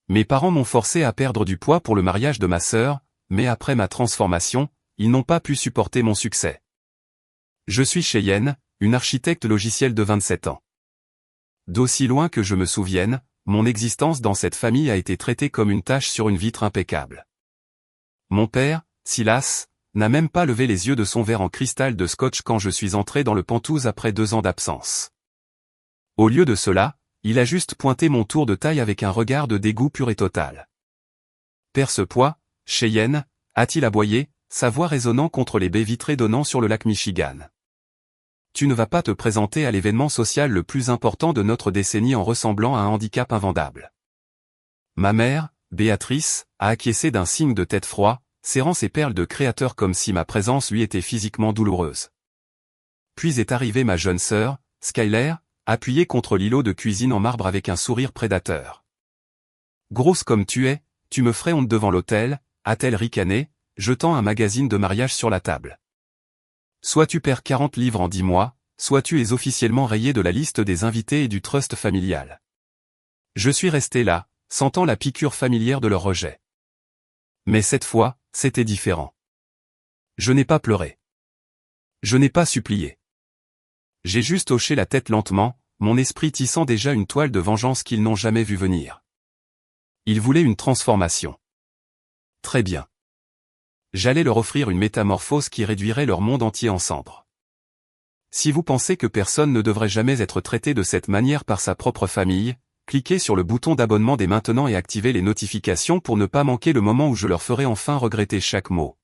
Mes parents m'ont forcé à perdre du poids pour le mariage de ma sœur, mais après ma transformation, ils n'ont pas pu supporter mon succès. Je suis Cheyenne, une architecte logicielle de 27 ans. D'aussi loin que je me souvienne, mon existence dans cette famille a été traitée comme une tache sur une vitre impeccable. Mon père, Silas, n'a même pas levé les yeux de son verre en cristal de scotch quand je suis entré dans le Penthouse après 2 ans d'absence. Au lieu de cela, il a juste pointé mon tour de taille avec un regard de dégoût pur et total. Perce-poids, Cheyenne, a-t-il aboyé, sa voix résonnant contre les baies vitrées donnant sur le lac Michigan. Tu ne vas pas te présenter à l'événement social le plus important de notre décennie en ressemblant à un handicap invendable. Ma mère, Béatrice, a acquiescé d'un signe de tête froid, serrant ses perles de créateur comme si ma présence lui était physiquement douloureuse. Puis est arrivée ma jeune sœur, Skyler, appuyée contre l'îlot de cuisine en marbre avec un sourire prédateur. Grosse comme tu es, tu me ferais honte devant l'hôtel, a-t-elle ricané, jetant un magazine de mariage sur la table. Soit tu perds 40 livres en 10 mois, soit tu es officiellement rayé de la liste des invités et du trust familial. Je suis resté là, sentant la piqûre familière de leur rejet. Mais cette fois, c'était différent. Je n'ai pas pleuré. Je n'ai pas supplié. J'ai juste hoché la tête lentement, mon esprit tissant déjà une toile de vengeance qu'ils n'ont jamais vu venir. Ils voulaient une transformation. Très bien. J'allais leur offrir une métamorphose qui réduirait leur monde entier en cendres. Si vous pensez que personne ne devrait jamais être traité de cette manière par sa propre famille, cliquez sur le bouton d'abonnement dès maintenant et activez les notifications pour ne pas manquer le moment où je leur ferai enfin regretter chaque mot.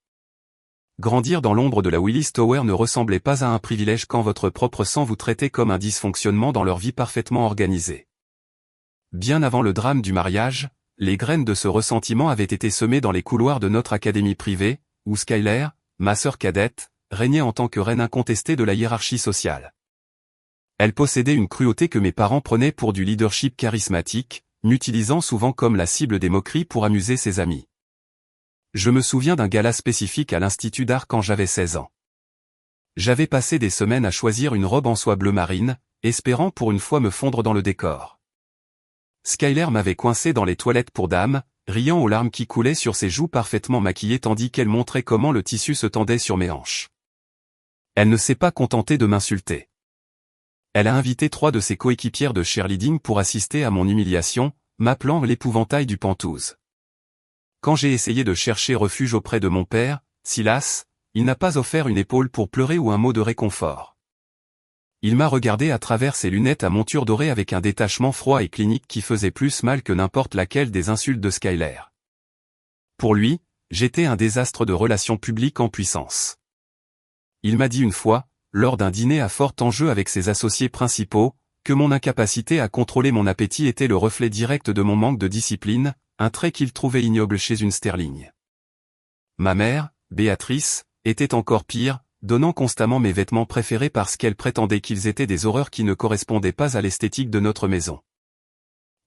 Grandir dans l'ombre de la Willis Tower ne ressemblait pas à un privilège quand votre propre sang vous traitait comme un dysfonctionnement dans leur vie parfaitement organisée. Bien avant le drame du mariage, les graines de ce ressentiment avaient été semées dans les couloirs de notre académie privée, où Skyler, ma sœur cadette, régnait en tant que reine incontestée de la hiérarchie sociale. Elle possédait une cruauté que mes parents prenaient pour du leadership charismatique, m'utilisant souvent comme la cible des moqueries pour amuser ses amis. Je me souviens d'un gala spécifique à l'Institut d'art quand j'avais 16 ans. J'avais passé des semaines à choisir une robe en soie bleu marine, espérant pour une fois me fondre dans le décor. Skyler m'avait coincé dans les toilettes pour dames, riant aux larmes qui coulaient sur ses joues parfaitement maquillées tandis qu'elle montrait comment le tissu se tendait sur mes hanches. Elle ne s'est pas contentée de m'insulter. Elle a invité 3 de ses coéquipières de cheerleading pour assister à mon humiliation, m'appelant l'épouvantail du Penthouse. Quand j'ai essayé de chercher refuge auprès de mon père, Silas, il n'a pas offert une épaule pour pleurer ou un mot de réconfort. Il m'a regardé à travers ses lunettes à monture dorée avec un détachement froid et clinique qui faisait plus mal que n'importe laquelle des insultes de Skyler. Pour lui, j'étais un désastre de relations publiques en puissance. Il m'a dit une fois, lors d'un dîner à fort enjeu avec ses associés principaux, que mon incapacité à contrôler mon appétit était le reflet direct de mon manque de discipline, un trait qu'il trouvait ignoble chez une sterling. Ma mère, Béatrice, était encore pire, donnant constamment mes vêtements préférés parce qu'elle prétendait qu'ils étaient des horreurs qui ne correspondaient pas à l'esthétique de notre maison.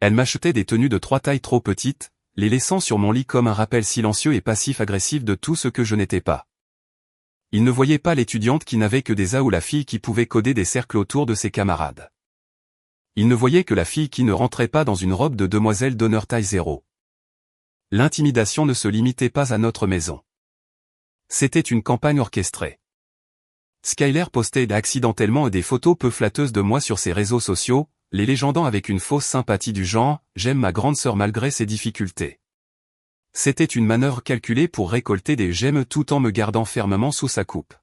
Elle m'achetait des tenues de 3 tailles trop petites, les laissant sur mon lit comme un rappel silencieux et passif-agressif de tout ce que je n'étais pas. Il ne voyait pas l'étudiante qui n'avait que des A ou la fille qui pouvait coder des cercles autour de ses camarades. Il ne voyait que la fille qui ne rentrait pas dans une robe de demoiselle d'honneur taille 0. L'intimidation ne se limitait pas à notre maison. C'était une campagne orchestrée. Skyler postait accidentellement des photos peu flatteuses de moi sur ses réseaux sociaux, les légendant avec une fausse sympathie du genre « j'aime ma grande sœur malgré ses difficultés ». C'était une manœuvre calculée pour récolter des j'aime tout en me gardant fermement sous sa coupe.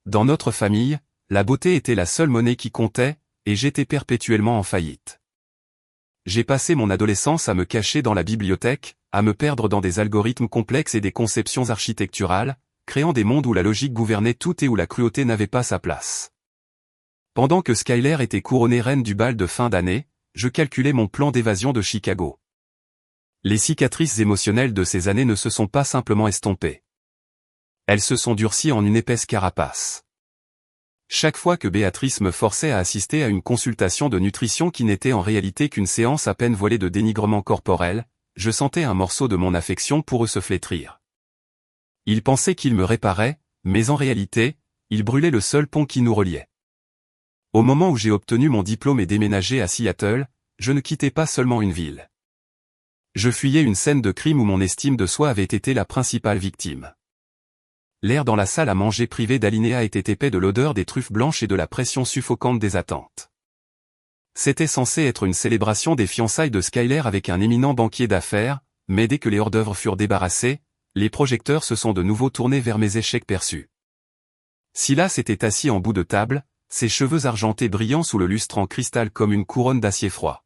Dans notre famille, la beauté était la seule monnaie qui comptait, et j'étais perpétuellement en faillite. J'ai passé mon adolescence à me cacher dans la bibliothèque, à me perdre dans des algorithmes complexes et des conceptions architecturales, créant des mondes où la logique gouvernait tout et où la cruauté n'avait pas sa place. Pendant que Skyler était couronnée reine du bal de fin d'année, je calculais mon plan d'évasion de Chicago. Les cicatrices émotionnelles de ces années ne se sont pas simplement estompées. Elles se sont durcies en une épaisse carapace. Chaque fois que Béatrice me forçait à assister à une consultation de nutrition qui n'était en réalité qu'une séance à peine voilée de dénigrement corporel, je sentais un morceau de mon affection pour eux se flétrir. Il pensait qu'il me réparait, mais en réalité, il brûlait le seul pont qui nous reliait. Au moment où j'ai obtenu mon diplôme et déménagé à Seattle, je ne quittais pas seulement une ville. Je fuyais une scène de crime où mon estime de soi avait été la principale victime. L'air dans la salle à manger privée d'Alinéa était épais de l'odeur des truffes blanches et de la pression suffocante des attentes. C'était censé être une célébration des fiançailles de Skyler avec un éminent banquier d'affaires, mais dès que les hors-d'œuvre furent débarrassés, les projecteurs se sont de nouveau tournés vers mes échecs perçus. Silas était assis en bout de table, ses cheveux argentés brillant sous le lustre en cristal comme une couronne d'acier froid.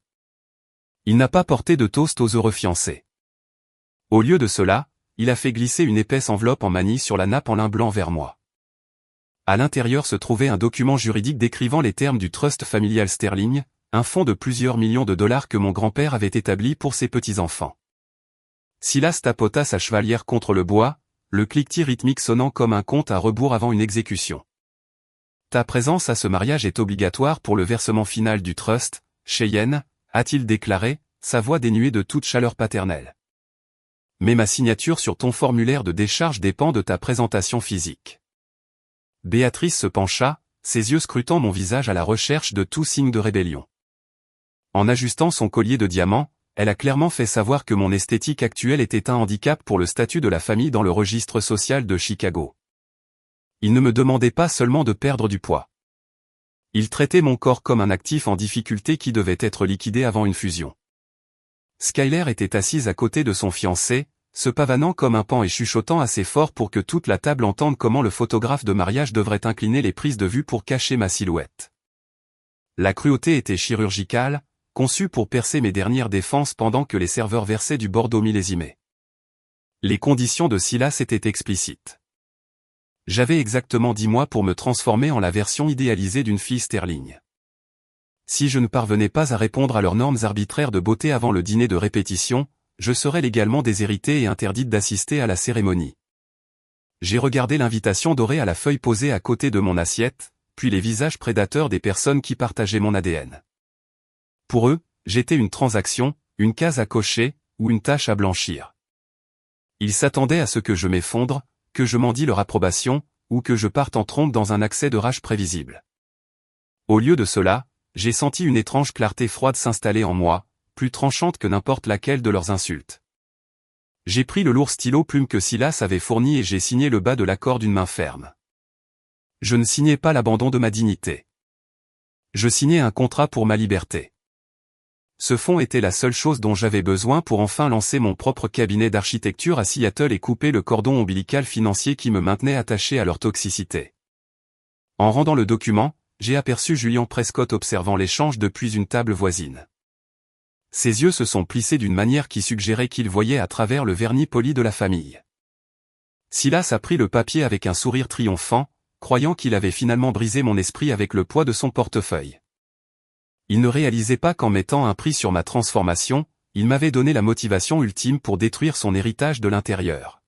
Il n'a pas porté de toast aux heureux fiancés. Au lieu de cela, il a fait glisser une épaisse enveloppe en manille sur la nappe en lin blanc vers moi. À l'intérieur se trouvait un document juridique décrivant les termes du Trust familial Sterling, un fonds de plusieurs millions de dollars que mon grand-père avait établi pour ses petits-enfants. Silas tapota sa chevalière contre le bois, le cliquetis rythmique sonnant comme un compte à rebours avant une exécution. Ta présence à ce mariage est obligatoire pour le versement final du trust, Cheyenne, a-t-il déclaré, sa voix dénuée de toute chaleur paternelle. Mais ma signature sur ton formulaire de décharge dépend de ta présentation physique. Béatrice se pencha, ses yeux scrutant mon visage à la recherche de tout signe de rébellion. En ajustant son collier de diamants, elle a clairement fait savoir que mon esthétique actuelle était un handicap pour le statut de la famille dans le registre social de Chicago. Il ne me demandait pas seulement de perdre du poids. Il traitait mon corps comme un actif en difficulté qui devait être liquidé avant une fusion. Skyler était assise à côté de son fiancé, se pavanant comme un paon et chuchotant assez fort pour que toute la table entende comment le photographe de mariage devrait incliner les prises de vue pour cacher ma silhouette. La cruauté était chirurgicale, conçue pour percer mes dernières défenses pendant que les serveurs versaient du Bordeaux millésimé. Les conditions de Silas étaient explicites. J'avais exactement 10 mois pour me transformer en la version idéalisée d'une fille Sterling. Si je ne parvenais pas à répondre à leurs normes arbitraires de beauté avant le dîner de répétition, je serais légalement déshéritée et interdite d'assister à la cérémonie. J'ai regardé l'invitation dorée à la feuille posée à côté de mon assiette, puis les visages prédateurs des personnes qui partageaient mon ADN. Pour eux, j'étais une transaction, une case à cocher, ou une tâche à blanchir. Ils s'attendaient à ce que je m'effondre, que je mendie leur approbation, ou que je parte en trombe dans un accès de rage prévisible. Au lieu de cela, j'ai senti une étrange clarté froide s'installer en moi, plus tranchante que n'importe laquelle de leurs insultes. J'ai pris le lourd stylo plume que Silas avait fourni et j'ai signé le bas de l'accord d'une main ferme. Je ne signais pas l'abandon de ma dignité. Je signais un contrat pour ma liberté. Ce fonds était la seule chose dont j'avais besoin pour enfin lancer mon propre cabinet d'architecture à Seattle et couper le cordon ombilical financier qui me maintenait attaché à leur toxicité. En rendant le document, j'ai aperçu Julian Prescott observant l'échange depuis une table voisine. Ses yeux se sont plissés d'une manière qui suggérait qu'il voyait à travers le vernis poli de la famille. Silas a pris le papier avec un sourire triomphant, croyant qu'il avait finalement brisé mon esprit avec le poids de son portefeuille. Il ne réalisait pas qu'en mettant un prix sur ma transformation, il m'avait donné la motivation ultime pour détruire son héritage de l'intérieur.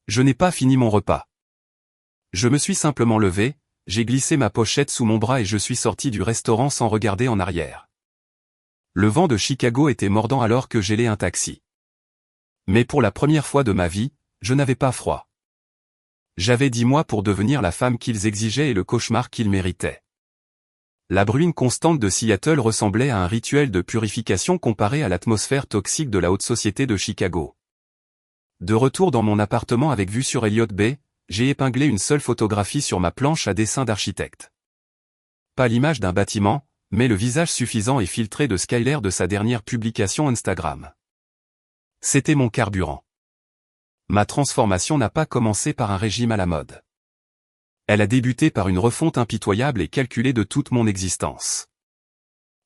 Je n'ai pas fini mon repas. Je me suis simplement levé, j'ai glissé ma pochette sous mon bras et je suis sorti du restaurant sans regarder en arrière. Le vent de Chicago était mordant alors que j'élais un taxi. Mais pour la première fois de ma vie, je n'avais pas froid. J'avais 10 mois pour devenir la femme qu'ils exigeaient et le cauchemar qu'ils méritaient. La bruine constante de Seattle ressemblait à un rituel de purification comparé à l'atmosphère toxique de la haute société de Chicago. De retour dans mon appartement avec vue sur Elliott Bay, j'ai épinglé une seule photographie sur ma planche à dessin d'architecte. Pas l'image d'un bâtiment, mais le visage suffisant et filtré de Skyler de sa dernière publication Instagram. C'était mon carburant. Ma transformation n'a pas commencé par un régime à la mode. Elle a débuté par une refonte impitoyable et calculée de toute mon existence.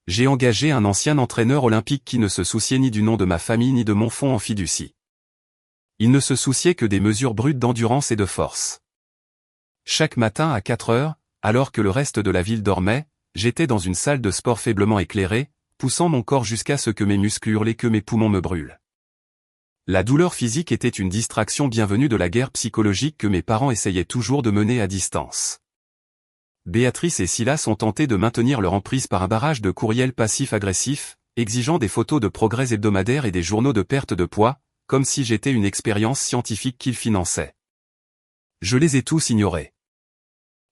J'ai engagé un ancien entraîneur olympique qui ne se souciait ni du nom de ma famille ni de mon fonds en fiducie. Il ne se souciait que des mesures brutes d'endurance et de force. Chaque matin à 4 heures, alors que le reste de la ville dormait, j'étais dans une salle de sport faiblement éclairée, poussant mon corps jusqu'à ce que mes muscles hurlent et que mes poumons me brûlent. La douleur physique était une distraction bienvenue de la guerre psychologique que mes parents essayaient toujours de mener à distance. Béatrice et Silas ont tenté de maintenir leur emprise par un barrage de courriels passifs-agressifs, exigeant des photos de progrès hebdomadaires et des journaux de perte de poids, comme si j'étais une expérience scientifique qu'ils finançaient. Je les ai tous ignorés.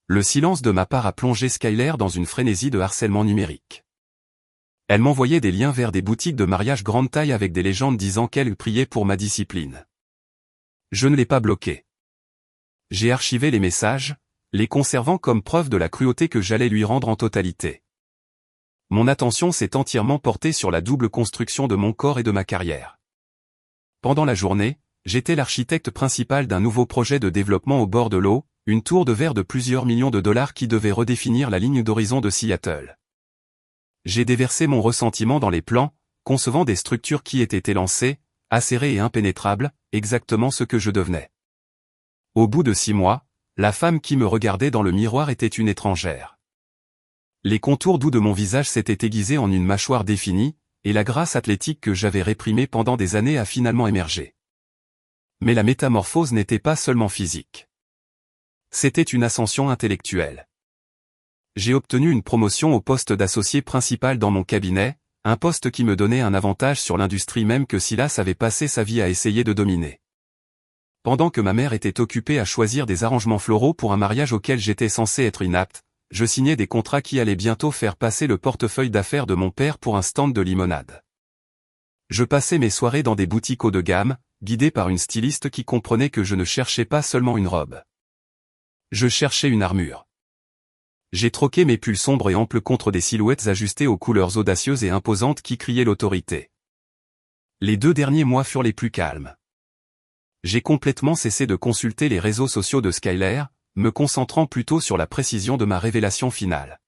Le silence de ma part a plongé Skyler dans une frénésie de harcèlement numérique. Elle m'envoyait des liens vers des boutiques de mariage grande taille avec des légendes disant qu'elle priait pour ma discipline. Je ne l'ai pas bloquée. J'ai archivé les messages, les conservant comme preuve de la cruauté que j'allais lui rendre en totalité. Mon attention s'est entièrement portée sur la double construction de mon corps et de ma carrière. Pendant la journée, j'étais l'architecte principal d'un nouveau projet de développement au bord de l'eau, une tour de verre de plusieurs millions de dollars qui devait redéfinir la ligne d'horizon de Seattle. J'ai déversé mon ressentiment dans les plans, concevant des structures qui étaient élancées, acérées et impénétrables, exactement ce que je devenais. Au bout de 6 mois, la femme qui me regardait dans le miroir était une étrangère. Les contours doux de mon visage s'étaient aiguisés en une mâchoire définie, et la grâce athlétique que j'avais réprimée pendant des années a finalement émergé. Mais la métamorphose n'était pas seulement physique. C'était une ascension intellectuelle. J'ai obtenu une promotion au poste d'associé principal dans mon cabinet, un poste qui me donnait un avantage sur l'industrie même que Silas avait passé sa vie à essayer de dominer. Pendant que ma mère était occupée à choisir des arrangements floraux pour un mariage auquel j'étais censé être inapte, je signais des contrats qui allaient bientôt faire passer le portefeuille d'affaires de mon père pour un stand de limonade. Je passais mes soirées dans des boutiques haut de gamme, guidé par une styliste qui comprenait que je ne cherchais pas seulement une robe. Je cherchais une armure. J'ai troqué mes pulls sombres et amples contre des silhouettes ajustées aux couleurs audacieuses et imposantes qui criaient l'autorité. Les 2 derniers mois furent les plus calmes. J'ai complètement cessé de consulter les réseaux sociaux de Skyler, me concentrant plutôt sur la précision de ma révélation finale.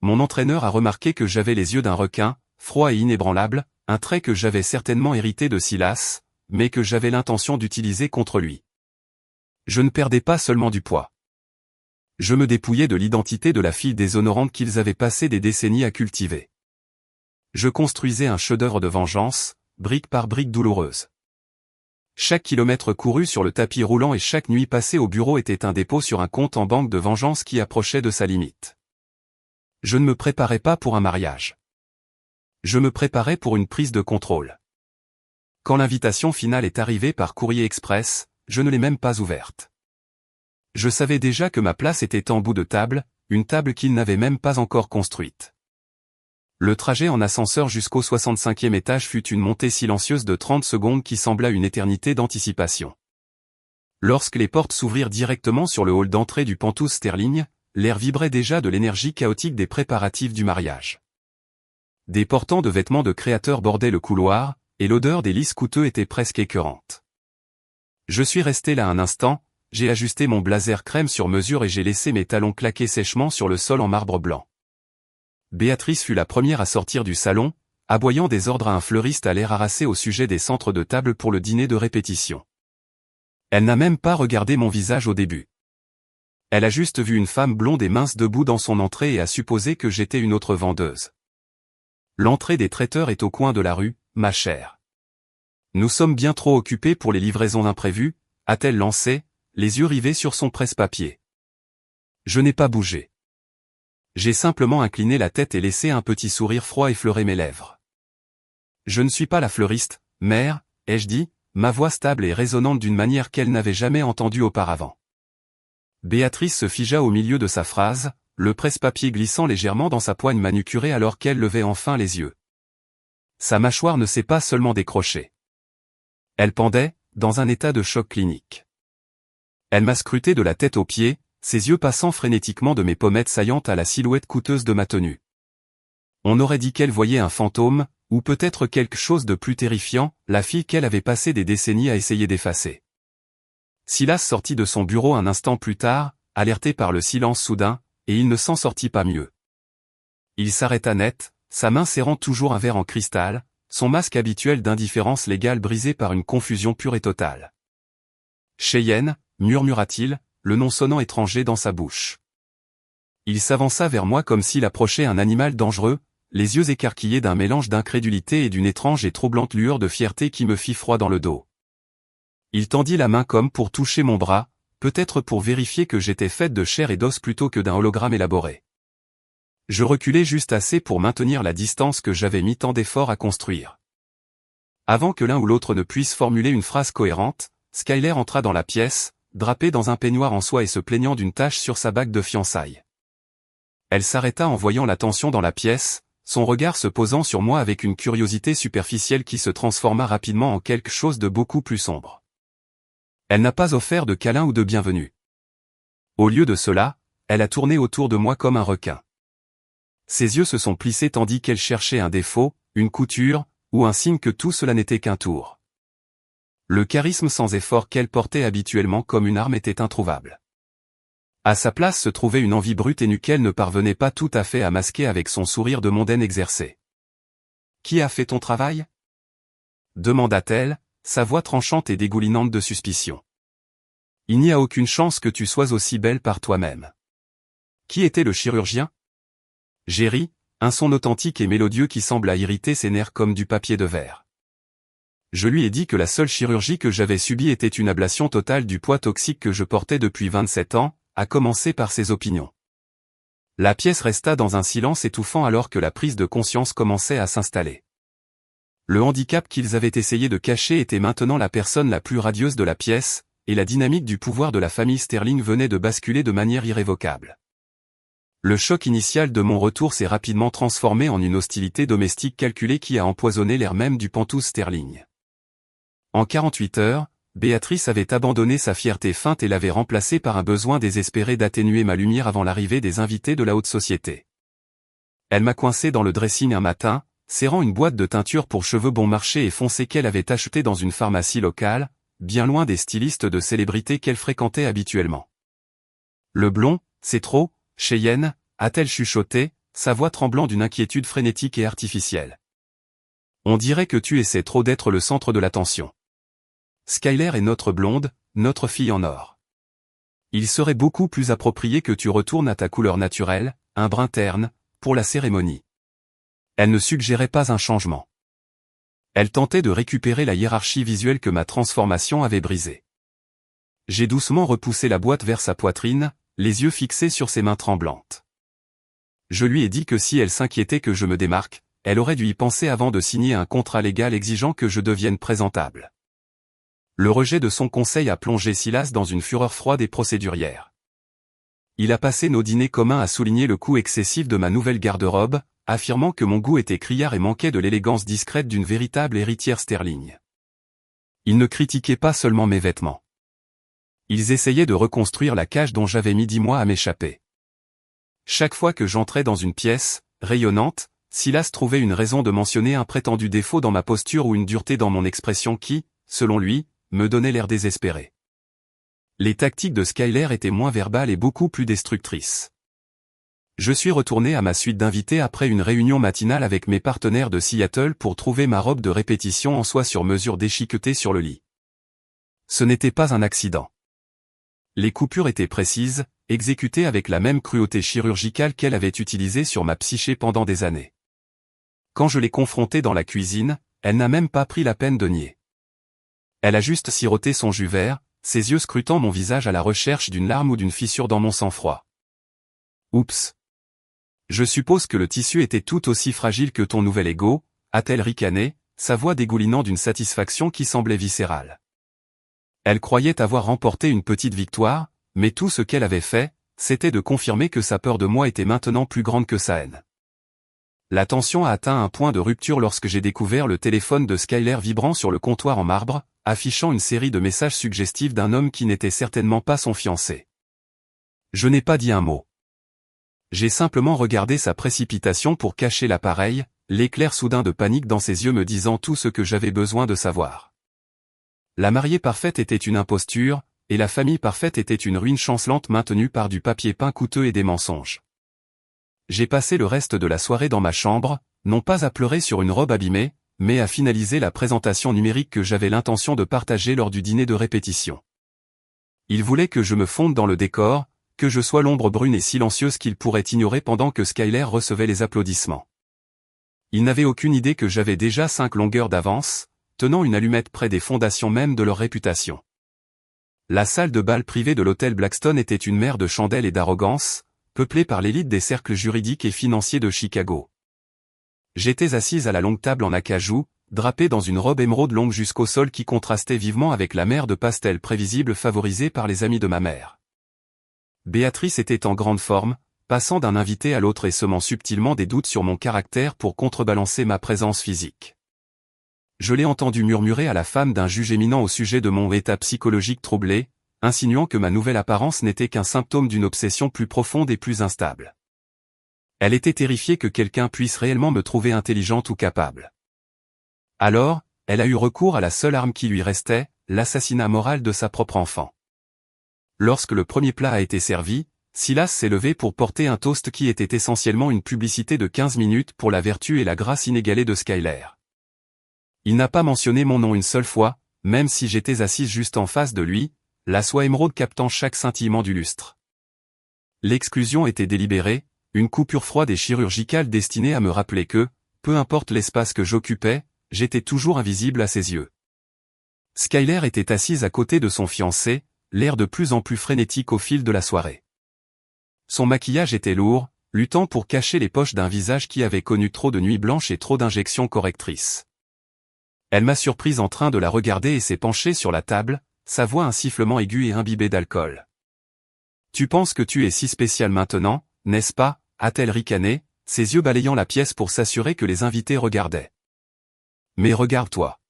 Mon entraîneur a remarqué que j'avais les yeux d'un requin, froid et inébranlable, un trait que j'avais certainement hérité de Silas, mais que j'avais l'intention d'utiliser contre lui. Je ne perdais pas seulement du poids. Je me dépouillais de l'identité de la fille déshonorante qu'ils avaient passé des décennies à cultiver. Je construisais un chef-d'œuvre de vengeance, brique par brique douloureuse. Chaque kilomètre couru sur le tapis roulant et chaque nuit passée au bureau était un dépôt sur un compte en banque de vengeance qui approchait de sa limite. Je ne me préparais pas pour un mariage. Je me préparais pour une prise de contrôle. Quand l'invitation finale est arrivée par courrier express, je ne l'ai même pas ouverte. Je savais déjà que ma place était en bout de table, une table qu'il n'avait même pas encore construite. Le trajet en ascenseur jusqu'au 65e étage fut une montée silencieuse de 30 secondes qui sembla une éternité d'anticipation. Lorsque les portes s'ouvrirent directement sur le hall d'entrée du Penthouse Sterling, l'air vibrait déjà de l'énergie chaotique des préparatifs du mariage. Des portants de vêtements de créateurs bordaient le couloir, et l'odeur des lys coûteux était presque écœurante. Je suis resté là un instant, j'ai ajusté mon blazer crème sur mesure et j'ai laissé mes talons claquer sèchement sur le sol en marbre blanc. Béatrice fut la première à sortir du salon, aboyant des ordres à un fleuriste à l'air harassé au sujet des centres de table pour le dîner de répétition. Elle n'a même pas regardé mon visage au début. Elle a juste vu une femme blonde et mince debout dans son entrée et a supposé que j'étais une autre vendeuse. L'entrée des traiteurs est au coin de la rue, ma chère. Nous sommes bien trop occupés pour les livraisons imprévues, a-t-elle lancé, les yeux rivés sur son presse-papier. Je n'ai pas bougé. J'ai simplement incliné la tête et laissé un petit sourire froid effleurer mes lèvres. Je ne suis pas la fleuriste, mère, ai-je dit, ma voix stable et résonnante d'une manière qu'elle n'avait jamais entendue auparavant. Béatrice se figea au milieu de sa phrase, le presse-papier glissant légèrement dans sa poigne manucurée alors qu'elle levait enfin les yeux. Sa mâchoire ne s'est pas seulement décrochée. Elle pendait, dans un état de choc clinique. Elle m'a scruté de la tête aux pieds, ses yeux passant frénétiquement de mes pommettes saillantes à la silhouette coûteuse de ma tenue. On aurait dit qu'elle voyait un fantôme, ou peut-être quelque chose de plus terrifiant, la fille qu'elle avait passé des décennies à essayer d'effacer. Silas sortit de son bureau un instant plus tard, alerté par le silence soudain, et il ne s'en sortit pas mieux. Il s'arrêta net, sa main serrant toujours un verre en cristal, son masque habituel d'indifférence légale brisé par une confusion pure et totale. Cheyenne, murmura-t-il, le nom sonnant étranger dans sa bouche. Il s'avança vers moi comme s'il approchait un animal dangereux, les yeux écarquillés d'un mélange d'incrédulité et d'une étrange et troublante lueur de fierté qui me fit froid dans le dos. Il tendit la main comme pour toucher mon bras, peut-être pour vérifier que j'étais faite de chair et d'os plutôt que d'un hologramme élaboré. Je reculai juste assez pour maintenir la distance que j'avais mis tant d'efforts à construire. Avant que l'un ou l'autre ne puisse formuler une phrase cohérente, Skyler entra dans la pièce, drapée dans un peignoir en soie et se plaignant d'une tache sur sa bague de fiançailles. Elle s'arrêta en voyant la tension dans la pièce, son regard se posant sur moi avec une curiosité superficielle qui se transforma rapidement en quelque chose de beaucoup plus sombre. Elle n'a pas offert de câlin ou de bienvenue. Au lieu de cela, elle a tourné autour de moi comme un requin. Ses yeux se sont plissés tandis qu'elle cherchait un défaut, une couture, ou un signe que tout cela n'était qu'un tour. Le charisme sans effort qu'elle portait habituellement comme une arme était introuvable. À sa place se trouvait une envie brute et nue qu'elle ne parvenait pas tout à fait à masquer avec son sourire de mondaine exercée. « Qui a fait ton travail ?» demanda-t-elle, sa voix tranchante et dégoulinante de suspicion. « Il n'y a aucune chance que tu sois aussi belle par toi-même. » Qui était le chirurgien ? J'ai ri, un son authentique et mélodieux qui sembla irriter ses nerfs comme du papier de verre. Je lui ai dit que la seule chirurgie que j'avais subie était une ablation totale du poids toxique que je portais depuis 27 ans, à commencer par ses opinions. La pièce resta dans un silence étouffant alors que la prise de conscience commençait à s'installer. Le handicap qu'ils avaient essayé de cacher était maintenant la personne la plus radieuse de la pièce, et la dynamique du pouvoir de la famille Sterling venait de basculer de manière irrévocable. Le choc initial de mon retour s'est rapidement transformé en une hostilité domestique calculée qui a empoisonné l'air même du Pantouse Sterling. En 48 heures, Béatrice avait abandonné sa fierté feinte et l'avait remplacée par un besoin désespéré d'atténuer ma lumière avant l'arrivée des invités de la haute société. Elle m'a coincé dans le dressing un matin, serrant une boîte de teinture pour cheveux bon marché et foncé qu'elle avait achetée dans une pharmacie locale, bien loin des stylistes de célébrités qu'elle fréquentait habituellement. « Le blond, c'est trop, Cheyenne », a-t-elle chuchoté, sa voix tremblant d'une inquiétude frénétique et artificielle. « On dirait que tu essaies trop d'être le centre de l'attention. Skyler est notre blonde, notre fille en or. Il serait beaucoup plus approprié que tu retournes à ta couleur naturelle, un brun terne, pour la cérémonie. » Elle ne suggérait pas un changement. Elle tentait de récupérer la hiérarchie visuelle que ma transformation avait brisée. J'ai doucement repoussé la boîte vers sa poitrine, les yeux fixés sur ses mains tremblantes. Je lui ai dit que si elle s'inquiétait que je me démarque, elle aurait dû y penser avant de signer un contrat légal exigeant que je devienne présentable. Le rejet de son conseil a plongé Silas dans une fureur froide et procédurière. Il a passé nos dîners communs à souligner le coût excessif de ma nouvelle garde-robe, affirmant que mon goût était criard et manquait de l'élégance discrète d'une véritable héritière Sterling. Ils ne critiquaient pas seulement mes vêtements. Ils essayaient de reconstruire la cage dont j'avais mis 10 mois à m'échapper. Chaque fois que j'entrais dans une pièce, rayonnante, Silas trouvait une raison de mentionner un prétendu défaut dans ma posture ou une dureté dans mon expression qui, selon lui, me donnait l'air désespéré. Les tactiques de Skyler étaient moins verbales et beaucoup plus destructrices. Je suis retourné à ma suite d'invités après une réunion matinale avec mes partenaires de Seattle pour trouver ma robe de répétition en soie sur mesure déchiquetée sur le lit. Ce n'était pas un accident. Les coupures étaient précises, exécutées avec la même cruauté chirurgicale qu'elle avait utilisée sur ma psyché pendant des années. Quand je l'ai confrontée dans la cuisine, elle n'a même pas pris la peine de nier. Elle a juste siroté son jus vert, ses yeux scrutant mon visage à la recherche d'une larme ou d'une fissure dans mon sang-froid. Oups. Je suppose que le tissu était tout aussi fragile que ton nouvel ego, a-t-elle ricané, sa voix dégoulinant d'une satisfaction qui semblait viscérale. Elle croyait avoir remporté une petite victoire, mais tout ce qu'elle avait fait, c'était de confirmer que sa peur de moi était maintenant plus grande que sa haine. La tension a atteint un point de rupture lorsque j'ai découvert le téléphone de Skyler vibrant sur le comptoir en marbre, affichant une série de messages suggestifs d'un homme qui n'était certainement pas son fiancé. Je n'ai pas dit un mot. J'ai simplement regardé sa précipitation pour cacher l'appareil, l'éclair soudain de panique dans ses yeux me disant tout ce que j'avais besoin de savoir. La mariée parfaite était une imposture, et la famille parfaite était une ruine chancelante maintenue par du papier peint coûteux et des mensonges. J'ai passé le reste de la soirée dans ma chambre, non pas à pleurer sur une robe abîmée, mais à finaliser la présentation numérique que j'avais l'intention de partager lors du dîner de répétition. Il voulait que je me fonde dans le décor, que je sois l'ombre brune et silencieuse qu'il pourrait ignorer pendant que Skyler recevait les applaudissements. Il n'avait aucune idée que j'avais déjà 5 longueurs d'avance, tenant une allumette près des fondations même de leur réputation. La salle de bal privée de l'hôtel Blackstone était une mer de chandelles et d'arrogance, peuplée par l'élite des cercles juridiques et financiers de Chicago. J'étais assise à la longue table en acajou, drapée dans une robe émeraude longue jusqu'au sol qui contrastait vivement avec la mer de pastel prévisible favorisée par les amis de ma mère. Béatrice était en grande forme, passant d'un invité à l'autre et semant subtilement des doutes sur mon caractère pour contrebalancer ma présence physique. Je l'ai entendu murmurer à la femme d'un juge éminent au sujet de mon état psychologique troublé, insinuant que ma nouvelle apparence n'était qu'un symptôme d'une obsession plus profonde et plus instable. Elle était terrifiée que quelqu'un puisse réellement me trouver intelligente ou capable. Alors, elle a eu recours à la seule arme qui lui restait, l'assassinat moral de sa propre enfant. Lorsque le premier plat a été servi, Silas s'est levé pour porter un toast qui était essentiellement une publicité de 15 minutes pour la vertu et la grâce inégalée de Skyler. Il n'a pas mentionné mon nom une seule fois, même si j'étais assise juste en face de lui, la soie émeraude captant chaque scintillement du lustre. L'exclusion était délibérée, une coupure froide et chirurgicale destinée à me rappeler que, peu importe l'espace que j'occupais, j'étais toujours invisible à ses yeux. Skyler était assise à côté de son fiancé, l'air de plus en plus frénétique au fil de la soirée. Son maquillage était lourd, luttant pour cacher les poches d'un visage qui avait connu trop de nuits blanches et trop d'injections correctrices. Elle m'a surprise en train de la regarder et s'est penchée sur la table, sa voix un sifflement aigu et imbibé d'alcool. « Tu penses que tu es si spécial maintenant, n'est-ce pas » a-t-elle ricané, ses yeux balayant la pièce pour s'assurer que les invités regardaient. « Mais regarde-toi.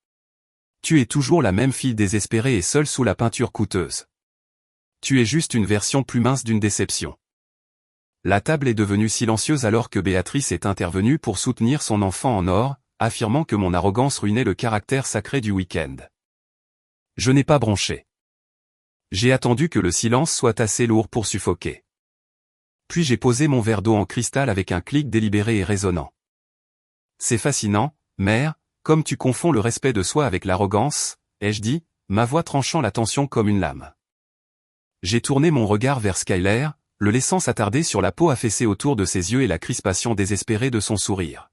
Tu es toujours la même fille désespérée et seule sous la peinture coûteuse. Tu es juste une version plus mince d'une déception. » La table est devenue silencieuse alors que Béatrice est intervenue pour soutenir son enfant en or, affirmant que mon arrogance ruinait le caractère sacré du week-end. Je n'ai pas bronché. J'ai attendu que le silence soit assez lourd pour suffoquer. Puis j'ai posé mon verre d'eau en cristal avec un clic délibéré et résonnant. C'est fascinant, mère, comme tu confonds le respect de soi avec l'arrogance, ai-je dit, ma voix tranchant la tension comme une lame. J'ai tourné mon regard vers Skyler, le laissant s'attarder sur la peau affaissée autour de ses yeux et la crispation désespérée de son sourire.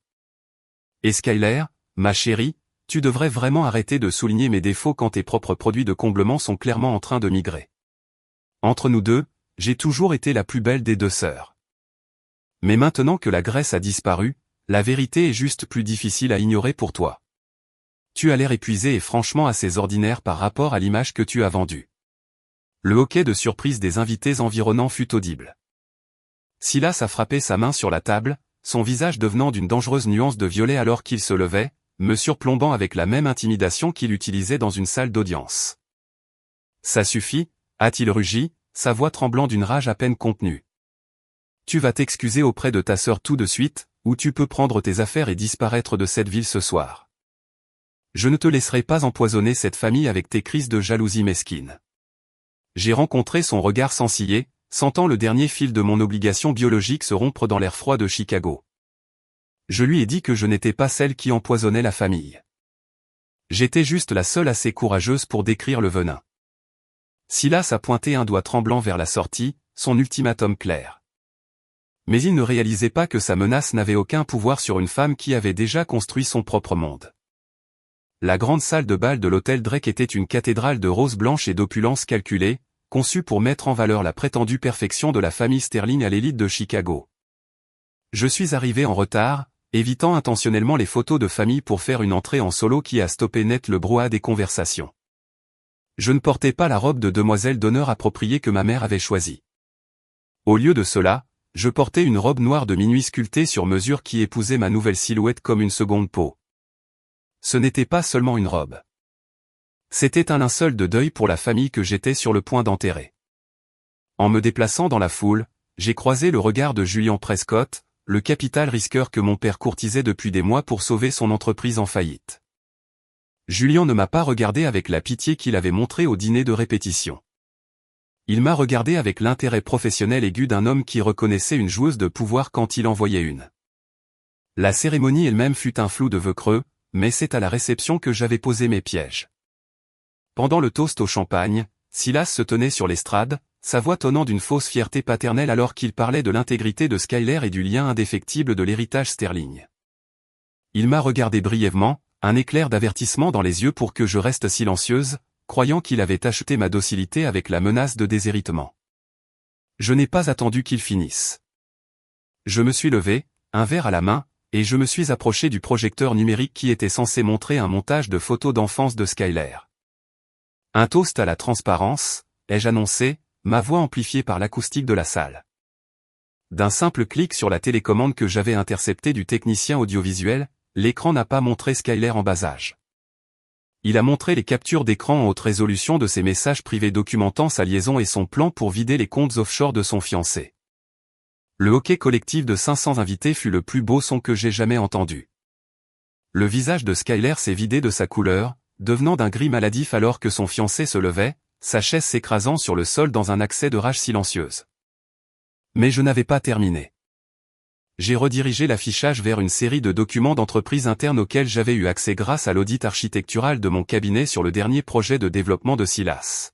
Et Skyler, ma chérie, tu devrais vraiment arrêter de souligner mes défauts quand tes propres produits de comblement sont clairement en train de migrer. Entre nous deux, j'ai toujours été la plus belle des deux sœurs. Mais maintenant que la graisse a disparu, la vérité est juste plus difficile à ignorer pour toi. Tu as l'air épuisé et franchement assez ordinaire par rapport à l'image que tu as vendue. Le hoquet de surprise des invités environnants fut audible. Silas a frappé sa main sur la table, son visage devenant d'une dangereuse nuance de violet alors qu'il se levait, me surplombant avec la même intimidation qu'il utilisait dans une salle d'audience. « Ça suffit » a-t-il rugi, sa voix tremblant d'une rage à peine contenue. « Tu vas t'excuser auprès de ta sœur tout de suite, ou tu peux prendre tes affaires et disparaître de cette ville ce soir. Je ne te laisserai pas empoisonner cette famille avec tes crises de jalousie mesquine. » J'ai rencontré son regard sans ciller, sentant le dernier fil de mon obligation biologique se rompre dans l'air froid de Chicago. Je lui ai dit que je n'étais pas celle qui empoisonnait la famille. J'étais juste la seule assez courageuse pour décrire le venin. Silas a pointé un doigt tremblant vers la sortie, son ultimatum clair. Mais il ne réalisait pas que sa menace n'avait aucun pouvoir sur une femme qui avait déjà construit son propre monde. La grande salle de bal de l'hôtel Drake était une cathédrale de roses blanches et d'opulence calculée, conçue pour mettre en valeur la prétendue perfection de la famille Sterling à l'élite de Chicago. Je suis arrivé en retard, évitant intentionnellement les photos de famille pour faire une entrée en solo qui a stoppé net le brouhaha des conversations. Je ne portais pas la robe de demoiselle d'honneur appropriée que ma mère avait choisie. Au lieu de cela, je portais une robe noire de minuit sculptée sur mesure qui épousait ma nouvelle silhouette comme une seconde peau. Ce n'était pas seulement une robe. C'était un linceul de deuil pour la famille que j'étais sur le point d'enterrer. En me déplaçant dans la foule, j'ai croisé le regard de Julian Prescott, le capital risqueur que mon père courtisait depuis des mois pour sauver son entreprise en faillite. Julian ne m'a pas regardé avec la pitié qu'il avait montrée au dîner de répétition. Il m'a regardé avec l'intérêt professionnel aigu d'un homme qui reconnaissait une joueuse de pouvoir quand il en voyait une. La cérémonie elle-même fut un flou de vœux creux, mais c'est à la réception que j'avais posé mes pièges. Pendant le toast au champagne, Silas se tenait sur l'estrade, sa voix tonnant d'une fausse fierté paternelle alors qu'il parlait de l'intégrité de Skyler et du lien indéfectible de l'héritage Sterling. Il m'a regardé brièvement, un éclair d'avertissement dans les yeux pour que je reste silencieuse, croyant qu'il avait acheté ma docilité avec la menace de déshéritement. Je n'ai pas attendu qu'il finisse. Je me suis levé, un verre à la main, et je me suis approché du projecteur numérique qui était censé montrer un montage de photos d'enfance de Skyler. Un toast à la transparence, ai-je annoncé, ma voix amplifiée par l'acoustique de la salle. D'un simple clic sur la télécommande que j'avais interceptée du technicien audiovisuel, l'écran n'a pas montré Skyler en bas âge. Il a montré les captures d'écran en haute résolution de ses messages privés documentant sa liaison et son plan pour vider les comptes offshore de son fiancé. Le hoquet collectif de 500 invités fut le plus beau son que j'ai jamais entendu. Le visage de Skyler s'est vidé de sa couleur, devenant d'un gris maladif alors que son fiancé se levait, sa chaise s'écrasant sur le sol dans un accès de rage silencieuse. Mais je n'avais pas terminé. J'ai redirigé l'affichage vers une série de documents d'entreprise interne auxquels j'avais eu accès grâce à l'audit architectural de mon cabinet sur le dernier projet de développement de Silas.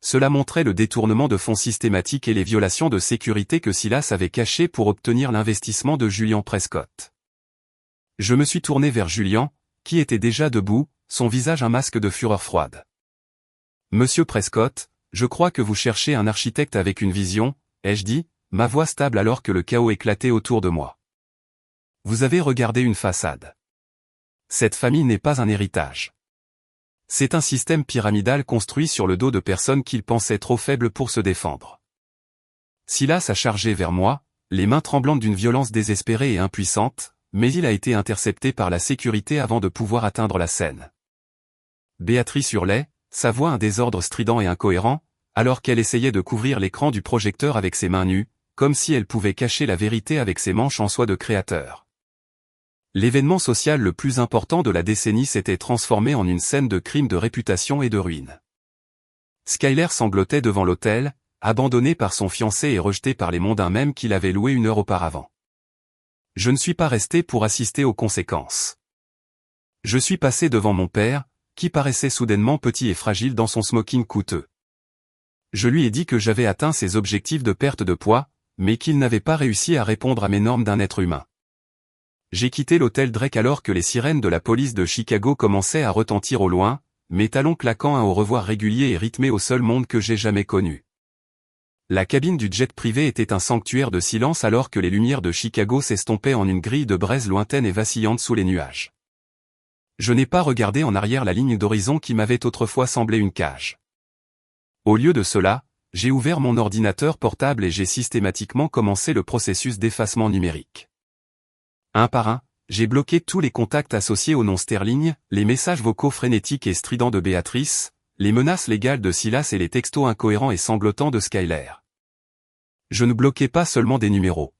Cela montrait le détournement de fonds systématique et les violations de sécurité que Silas avait cachées pour obtenir l'investissement de Julian Prescott. Je me suis tourné vers Julian, qui était déjà debout, son visage un masque de fureur froide. « Monsieur Prescott, je crois que vous cherchez un architecte avec une vision, » ai-je dit, ma voix stable alors que le chaos éclatait autour de moi. « Vous avez regardé une façade. Cette famille n'est pas un héritage. C'est un système pyramidal construit sur le dos de personnes qu'il pensait trop faibles pour se défendre. » Silas a chargé vers moi, les mains tremblantes d'une violence désespérée et impuissante, mais il a été intercepté par la sécurité avant de pouvoir atteindre la scène. Béatrice hurlait, sa voix un désordre strident et incohérent, alors qu'elle essayait de couvrir l'écran du projecteur avec ses mains nues, comme si elle pouvait cacher la vérité avec ses manches en soie de créateur. L'événement social le plus important de la décennie s'était transformé en une scène de crime de réputation et de ruine. Skyler sanglotait devant l'hôtel, abandonné par son fiancé et rejeté par les mondains même qu'il avait loué une heure auparavant. Je ne suis pas resté pour assister aux conséquences. Je suis passé devant mon père, qui paraissait soudainement petit et fragile dans son smoking coûteux. Je lui ai dit que j'avais atteint ses objectifs de perte de poids, mais qu'il n'avait pas réussi à répondre à mes normes d'un être humain. J'ai quitté l'hôtel Drake alors que les sirènes de la police de Chicago commençaient à retentir au loin, mes talons claquant un au revoir régulier et rythmé au seul monde que j'ai jamais connu. La cabine du jet privé était un sanctuaire de silence alors que les lumières de Chicago s'estompaient en une grille de braise lointaine et vacillante sous les nuages. Je n'ai pas regardé en arrière la ligne d'horizon qui m'avait autrefois semblé une cage. Au lieu de cela, j'ai ouvert mon ordinateur portable et j'ai systématiquement commencé le processus d'effacement numérique. Un par un, j'ai bloqué tous les contacts associés au nom Sterling, les messages vocaux frénétiques et stridents de Béatrice, les menaces légales de Silas et les textos incohérents et sanglotants de Skyler. Je ne bloquais pas seulement des numéros.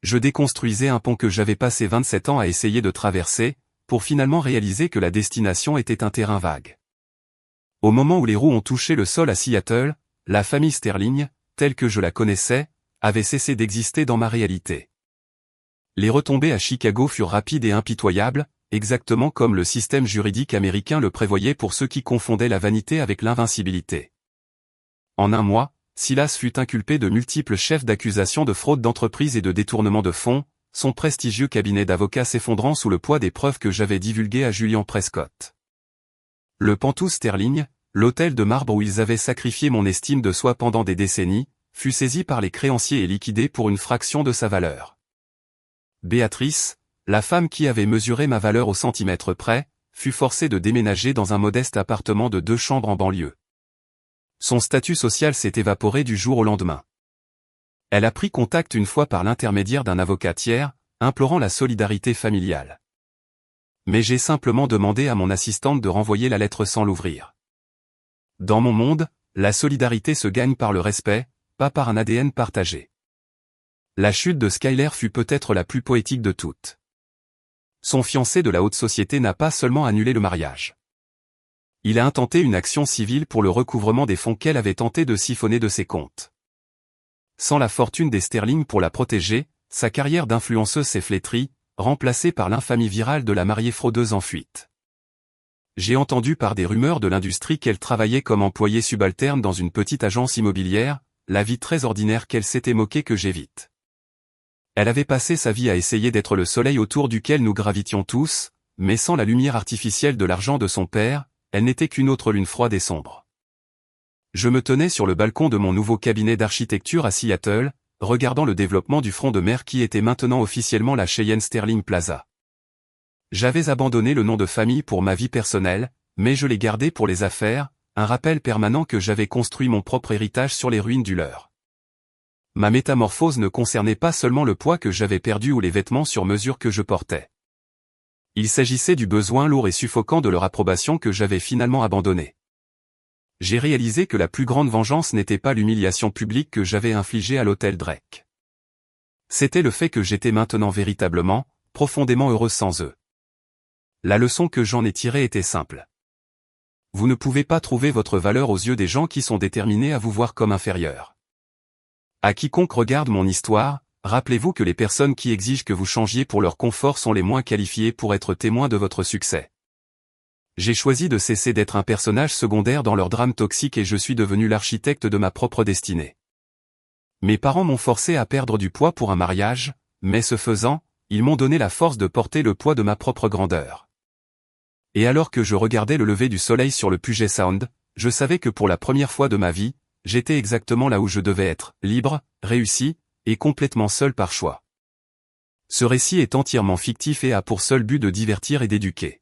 Je déconstruisais un pont que j'avais passé 27 ans à essayer de traverser, pour finalement réaliser que la destination était un terrain vague. Au moment où les roues ont touché le sol à Seattle, la famille Sterling, telle que je la connaissais, avait cessé d'exister dans ma réalité. Les retombées à Chicago furent rapides et impitoyables, exactement comme le système juridique américain le prévoyait pour ceux qui confondaient la vanité avec l'invincibilité. En un mois, Silas fut inculpé de multiples chefs d'accusation de fraude d'entreprise et de détournement de fonds, son prestigieux cabinet d'avocats s'effondrant sous le poids des preuves que j'avais divulguées à Julian Prescott. Le Penthouse Sterling, l'hôtel de marbre où ils avaient sacrifié mon estime de soi pendant des décennies, fut saisi par les créanciers et liquidé pour une fraction de sa valeur. Béatrice, la femme qui avait mesuré ma valeur au centimètre près, fut forcée de déménager dans un modeste appartement de 2 chambres en banlieue. Son statut social s'est évaporé du jour au lendemain. Elle a pris contact une fois par l'intermédiaire d'un avocat tiers, implorant la solidarité familiale. Mais j'ai simplement demandé à mon assistante de renvoyer la lettre sans l'ouvrir. Dans mon monde, la solidarité se gagne par le respect, pas par un ADN partagé. La chute de Skyler fut peut-être la plus poétique de toutes. Son fiancé de la haute société n'a pas seulement annulé le mariage. Il a intenté une action civile pour le recouvrement des fonds qu'elle avait tenté de siphonner de ses comptes. Sans la fortune des Sterling pour la protéger, sa carrière d'influenceuse s'est flétrie, remplacée par l'infamie virale de la mariée fraudeuse en fuite. J'ai entendu par des rumeurs de l'industrie qu'elle travaillait comme employée subalterne dans une petite agence immobilière, la vie très ordinaire qu'elle s'était moquée que j'évite. Elle avait passé sa vie à essayer d'être le soleil autour duquel nous gravitions tous, mais sans la lumière artificielle de l'argent de son père, elle n'était qu'une autre lune froide et sombre. Je me tenais sur le balcon de mon nouveau cabinet d'architecture à Seattle, regardant le développement du front de mer qui était maintenant officiellement la Cheyenne Sterling Plaza. J'avais abandonné le nom de famille pour ma vie personnelle, mais je l'ai gardé pour les affaires, un rappel permanent que j'avais construit mon propre héritage sur les ruines du leur. Ma métamorphose ne concernait pas seulement le poids que j'avais perdu ou les vêtements sur mesure que je portais. Il s'agissait du besoin lourd et suffocant de leur approbation que j'avais finalement abandonné. J'ai réalisé que la plus grande vengeance n'était pas l'humiliation publique que j'avais infligée à l'hôtel Drake. C'était le fait que j'étais maintenant véritablement, profondément heureux sans eux. La leçon que j'en ai tirée était simple. Vous ne pouvez pas trouver votre valeur aux yeux des gens qui sont déterminés à vous voir comme inférieur. À quiconque regarde mon histoire, rappelez-vous que les personnes qui exigent que vous changiez pour leur confort sont les moins qualifiées pour être témoins de votre succès. J'ai choisi de cesser d'être un personnage secondaire dans leur drame toxique et je suis devenu l'architecte de ma propre destinée. Mes parents m'ont forcé à perdre du poids pour un mariage, mais ce faisant, ils m'ont donné la force de porter le poids de ma propre grandeur. Et alors que je regardais le lever du soleil sur le Puget Sound, je savais que pour la première fois de ma vie, j'étais exactement là où je devais être, libre, réussi, et complètement seul par choix. Ce récit est entièrement fictif et a pour seul but de divertir et d'éduquer.